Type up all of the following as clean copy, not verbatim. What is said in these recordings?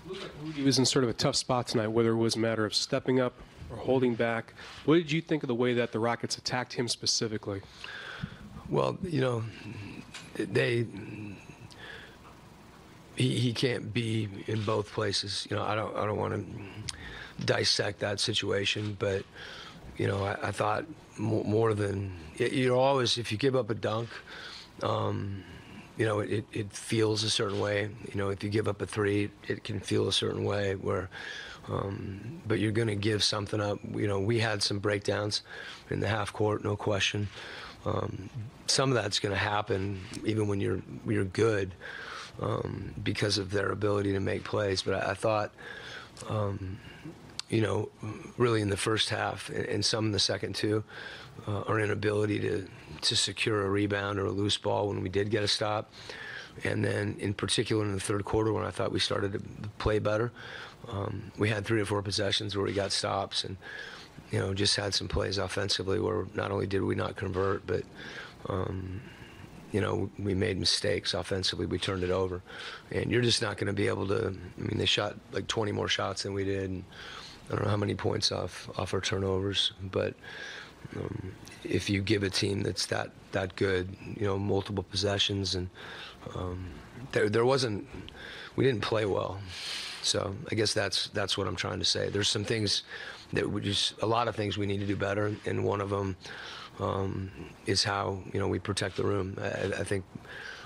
Looked like Rudy was in sort of a tough spot tonight, whether it was a matter of stepping up or holding back. What did you think of the way that the Rockets attacked him specifically? Well, he can't be in both places. I don't want to dissect that situation, but I thought more than you're always, if you give up a dunk, it feels a certain way. If you give up a three, it can feel a certain way. But you're going to give something up. We had some breakdowns in the half court, no question. Some of that's going to happen even when you're good, because of their ability to make plays. But I thought, really in the first half and some in the second too, our inability to secure a rebound or a loose ball when we did get a stop. And then in particular in the third quarter when I thought we started to play better, we had 3 or 4 possessions where we got stops and, just had some plays offensively where not only did we not convert, but, we made mistakes offensively. We turned it over. And you're just not going to be able to, they shot like 20 more shots than we did. And I don't know how many points off our turnovers, but if you give a team that's that good, multiple possessions, and we didn't play well. So I guess that's what I'm trying to say. There's some things that a lot of things we need to do better, and one of them is how we protect the room. I think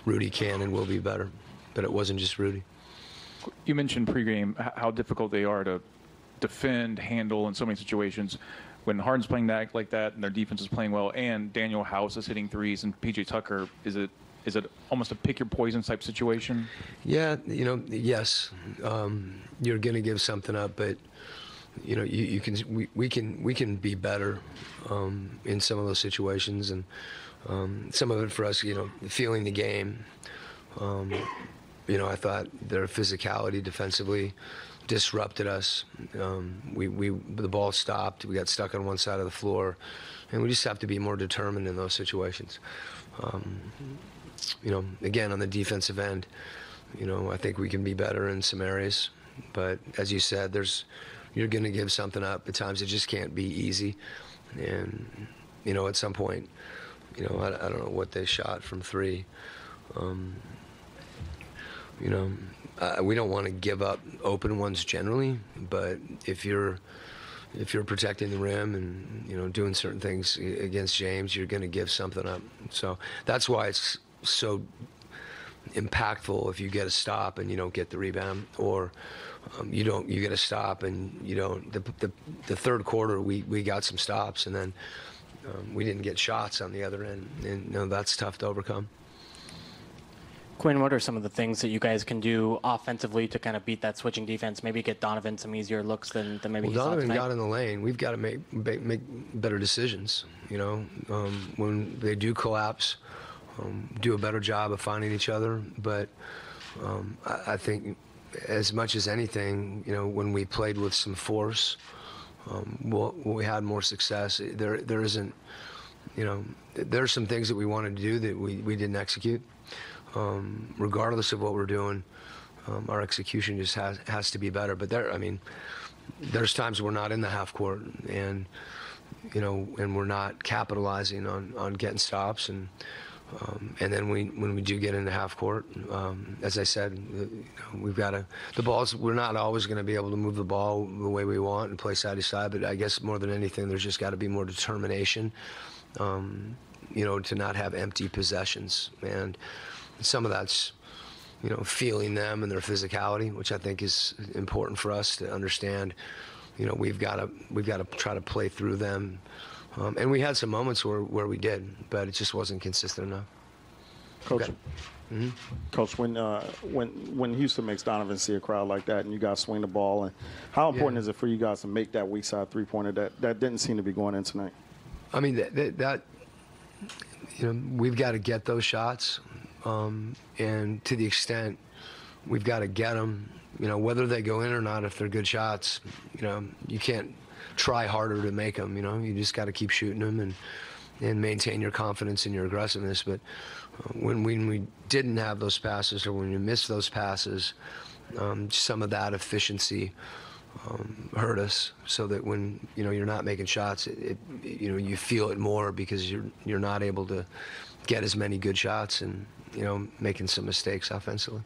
Rudy can and will be better, but it wasn't just Rudy. You mentioned pregame how difficult they are to defend, handle in so many situations. When Harden's playing like that and their defense is playing well, and Daniel House is hitting threes, and PJ Tucker, is it almost a pick your poison type situation? Yeah, yes, you're going to give something up, but we can be better in some of those situations, and some of it for us, feeling the game. I thought their physicality defensively disrupted us. The ball stopped. We got stuck on one side of the floor, and we just have to be more determined in those situations. Again, on the defensive end, I think we can be better in some areas. But as you said, you're going to give something up. At times, it just can't be easy. And at some point, I don't know what they shot from 3. We don't want to give up open ones generally, but if you're protecting the rim and doing certain things against James, you're going to give something up. So that's why it's so impactful if you get a stop and you don't get the rebound, or you get a stop and you don't. The third quarter we got some stops, and then we didn't get shots on the other end, and that's tough to overcome. Quin, what are some of the things that you guys can do offensively to kind of beat that switching defense? Maybe get Donovan some easier looks than maybe he saw tonight? Donovan got in the lane. We've got to make better decisions. When they do collapse, do a better job of finding each other. But I think as much as anything, when we played with some force, we had more success. There isn't, there's some things that we wanted to do that we didn't execute. Regardless of what we're doing, our execution just has to be better. But there's times we're not in the half court, and and we're not capitalizing on getting stops, and then when we do get into half court, as I said, we've got the balls. We're not always going to be able to move the ball the way we want and play side to side. But I guess more than anything, there's just got to be more determination, to not have empty possessions. And some of that's, feeling them and their physicality, which I think is important for us to understand. We've got to try to play through them, and we had some moments where we did, but it just wasn't consistent enough. Coach, okay. Mm-hmm. Coach, when Houston makes Donovan see a crowd like that, and you guys swing the ball, and how important is it for you guys to make that weak side 3-pointer that didn't seem to be going in tonight? That we've got to get those shots. And to the extent we've got to get them, whether they go in or not, if they're good shots, you can't try harder to make them, you just got to keep shooting them and maintain your confidence and your aggressiveness. But when we didn't have those passes, or when you missed those passes, some of that efficiency hurt us, so that when you're not making shots, you feel it more because you're not able to get as many good shots and making some mistakes offensively.